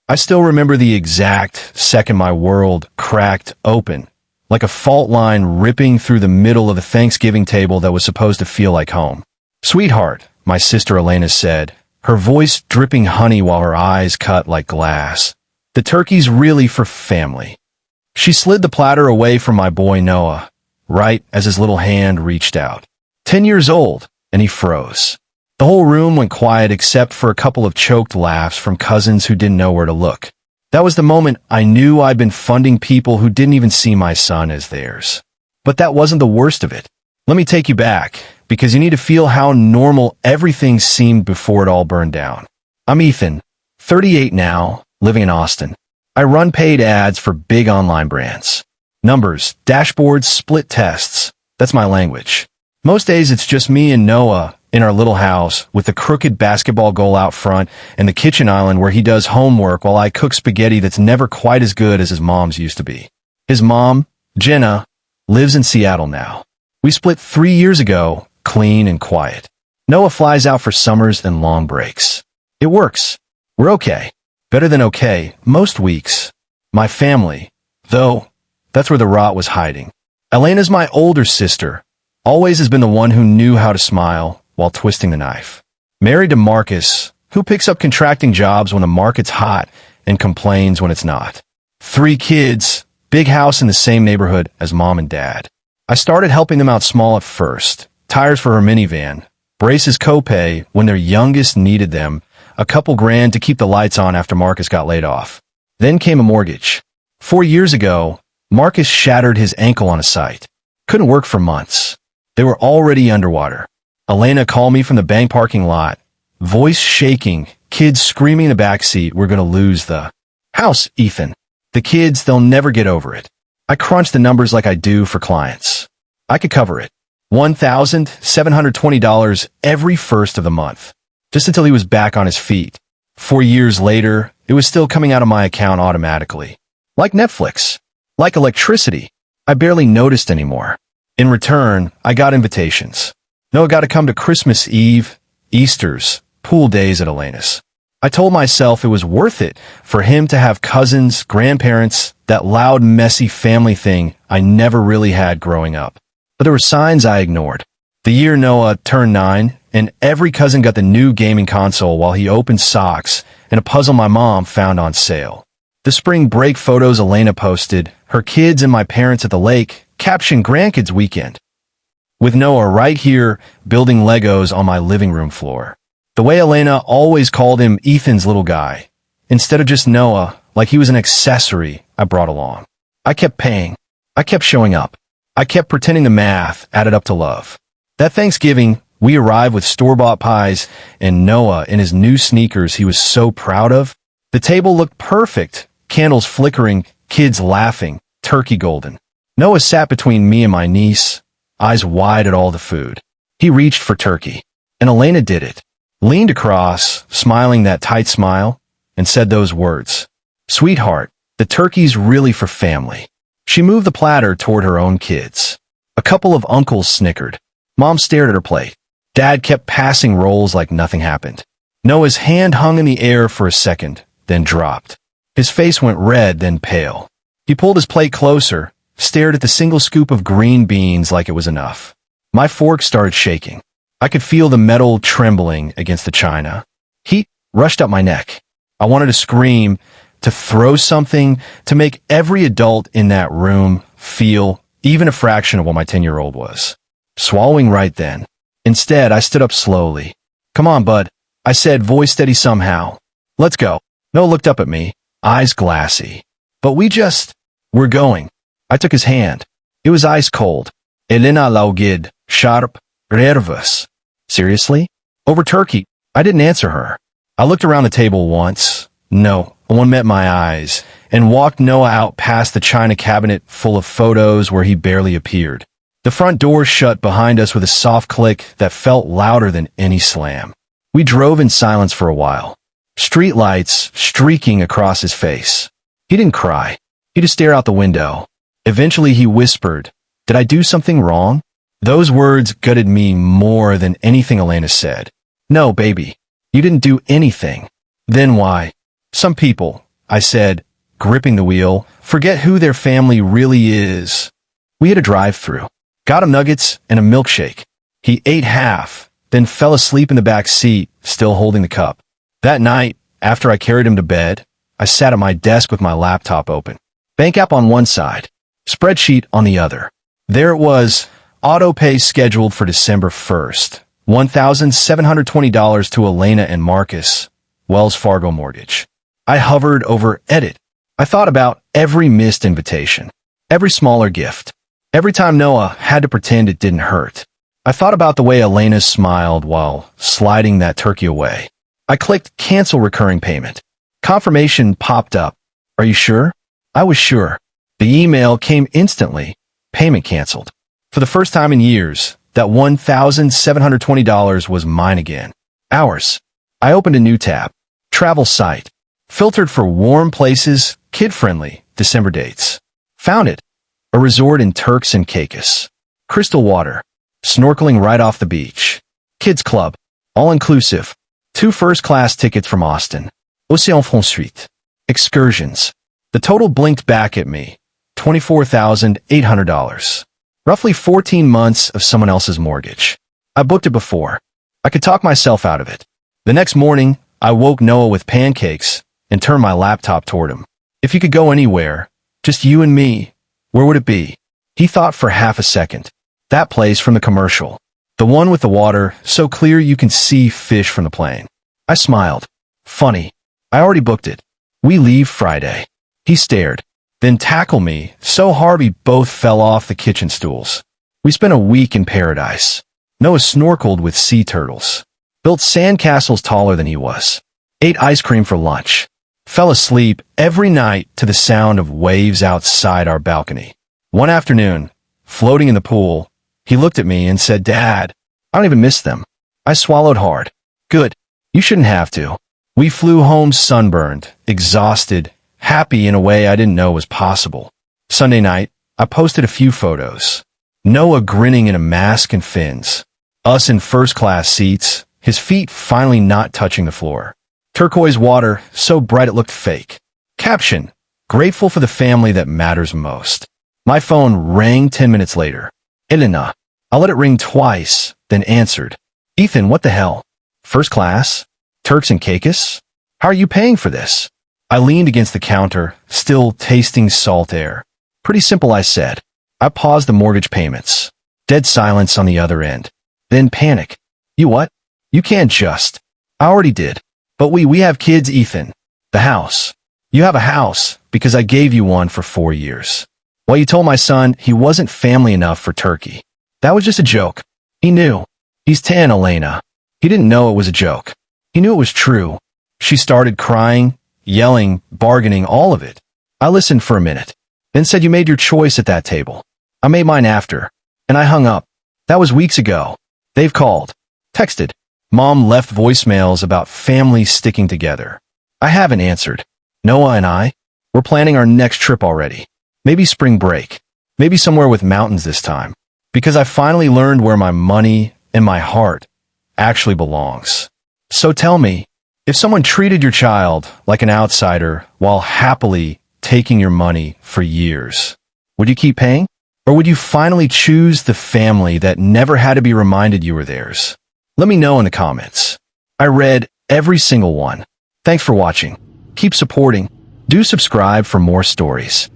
I still remember the exact second my world cracked open, like a fault line ripping through the middle of a Thanksgiving table that was supposed to feel like home. "Sweetheart," my sister Elena said, her voice dripping honey while her eyes cut like glass. "The turkey's really for family." She slid the platter away from my boy Noah, right as his little hand reached out. 10 years old, and he froze. The whole room went quiet except for a couple of choked laughs from cousins who didn't know where to look. That was the moment I knew I'd been funding people who didn't even see my son as theirs. But that wasn't the worst of it. Let me take you back, because you need to feel how normal everything seemed before it all burned down. I'm Ethan, 38 now, living in Austin. I run paid ads for big online brands. Numbers, dashboards, split tests. That's my language. Most days it's just me and Noah in our little house with the crooked basketball goal out front and the kitchen island where he does homework while I cook spaghetti that's never quite as good as his mom's used to be. His mom, Jenna, lives in Seattle now. We split 3 years ago, clean and quiet. Noah flies out for summers and long breaks. It works. We're okay. Better than okay, most weeks. My family, though, that's where the rot was hiding. Elena's my older sister, always has been the one who knew how to smile while twisting the knife. Married to Marcus, who picks up contracting jobs when the market's hot and complains when it's not. 3 kids, big house in the same neighborhood as mom and dad. I started helping them out small at first. Tires for her minivan, braces copay when their youngest needed them, a couple grand to keep the lights on after Marcus got laid off. Then came a mortgage. 4 years ago, Marcus shattered his ankle on a site. Couldn't work for months. They were already underwater. Elena called me from the bank parking lot, voice shaking, kids screaming in the backseat, "We're going to lose the house, Ethan." The kids, they'll never get over it. I crunched the numbers like I do for clients. I could cover it. $1,720 every first of the month, just until he was back on his feet. 4 years later, it was still coming out of my account automatically. Like Netflix. Like electricity. I barely noticed anymore. In return, I got invitations. Noah got to come to Christmas Eve, Easter's, pool days at Elena's. I told myself it was worth it for him to have cousins, grandparents, that loud, messy family thing I never really had growing up. But there were signs I ignored. The year Noah turned 9, and every cousin got the new gaming console while he opened socks and a puzzle my mom found on sale. The spring break photos Elena posted, her kids and my parents at the lake, captioned Grandkids Weekend. With Noah right here building Legos on my living room floor. The way Elena always called him Ethan's little guy, instead of just Noah, like he was an accessory I brought along. I kept paying. I kept showing up. I kept pretending the math added up to love. That Thanksgiving, we arrived with store-bought pies and Noah in his new sneakers he was so proud of. The table looked perfect, candles flickering, kids laughing, turkey golden. Noah sat between me and my niece, eyes wide at all the food. He reached for turkey, and Elena did it. Leaned across, smiling that tight smile, and said those words. "Sweetheart, the turkey's really for family." She moved the platter toward her own kids. A couple of uncles snickered. Mom stared at her plate. Dad kept passing rolls like nothing happened. Noah's hand hung in the air for a second, then dropped. His face went red, then pale. He pulled his plate closer, stared at the single scoop of green beans like it was enough. My fork started shaking. I could feel the metal trembling against the china. Heat rushed up my neck. I wanted to scream, to throw something, to make every adult in that room feel even a fraction of what my 10-year-old was. Swallowing right then. Instead, I stood up slowly. "Come on, bud," I said, voice steady somehow. "Let's go." Noah looked up at me, eyes glassy. "But we're going." I took his hand. It was ice cold. Elena laughed, sharp, nervous. "Seriously? Over turkey?" I didn't answer her. I looked around the table once. No one met my eyes, and walked Noah out past the china cabinet full of photos where he barely appeared. The front door shut behind us with a soft click that felt louder than any slam. We drove in silence for a while. Street lights streaking across his face. He didn't cry. He just stared out the window. Eventually he whispered, "Did I do something wrong?" Those words gutted me more than anything Elena said. "No, baby, you didn't do anything." "Then why?" "Some people, I said, gripping the wheel. Forget who their family really is. We hit a drive-thru. Got him nuggets and a milkshake. He ate half, then fell asleep in the back seat, still holding the cup. That night, after I carried him to bed, I sat at my desk with my laptop open. Bank app on one side, spreadsheet on the other. There it was, auto pay scheduled for December 1st. $1,720 to Elena and Marcus, Wells Fargo Mortgage. I hovered over edit. I thought about every missed invitation, every smaller gift, every time Noah had to pretend it didn't hurt. I thought about the way Elena smiled while sliding that turkey away. I clicked cancel recurring payment. Confirmation popped up. Are you sure? I was sure. The email came instantly. Payment canceled. For the first time in years, that $1,720 was mine again. Ours. I opened a new tab. Travel site. Filtered for warm places, kid-friendly, December dates. Found it. A resort in Turks and Caicos. Crystal water. Snorkeling right off the beach. Kids club. All-inclusive. 2 first-class tickets from Austin. Océan Fransuite. Excursions. The total blinked back at me. $24,800. Roughly 14 months of someone else's mortgage. I booked it before. I could talk myself out of it. The next morning, I woke Noah with pancakes and turned my laptop toward him. If you could go anywhere, just you and me, where would it be? He thought for half a second. That place from the commercial. The one with the water so clear you can see fish from the plane. I smiled. Funny. I already booked it. We leave Friday. He stared. Then tackled me so hard we both fell off the kitchen stools. We spent a week in paradise. Noah snorkeled with sea turtles. Built sandcastles taller than he was. Ate ice cream for lunch. Fell asleep every night to the sound of waves outside our balcony. One afternoon, floating in the pool, he looked at me and said, Dad, I don't even miss them. I swallowed hard. Good. You shouldn't have to. We flew home sunburned, exhausted, happy in a way I didn't know was possible. Sunday night, I posted a few photos. Noah grinning in a mask and fins. Us in first-class seats, his feet finally not touching the floor. Turquoise water, so bright it looked fake. Caption, grateful for the family that matters most. My phone rang 10 minutes later. Elena. I let it ring twice, then answered. Ethan, what the hell? First class? Turks and Caicos? How are you paying for this? I leaned against the counter, still tasting salt air. Pretty simple, I said. I paused the mortgage payments. Dead silence on the other end. Then panic. You what? You can't just. I already did. But we have kids, Ethan. The house. You have a house because I gave you one for 4 years. Well, you told my son he wasn't family enough for Turkey. That was just a joke. He knew. He's 10, Elena. He didn't know it was a joke. He knew it was true. She started crying, yelling, bargaining, all of it. I listened for a minute, then said you made your choice at that table. I made mine after. And I hung up. That was weeks ago. They've called. Texted. Mom left voicemails about families sticking together. I haven't answered. Noah and I, we're planning our next trip already. Maybe spring break. Maybe somewhere with mountains this time. Because I finally learned where my money and my heart actually belongs. So tell me, if someone treated your child like an outsider while happily taking your money for years, would you keep paying? Or would you finally choose the family that never had to be reminded you were theirs? Let me know in the comments. I read every single one. Thanks for watching. Keep supporting. Do subscribe for more stories.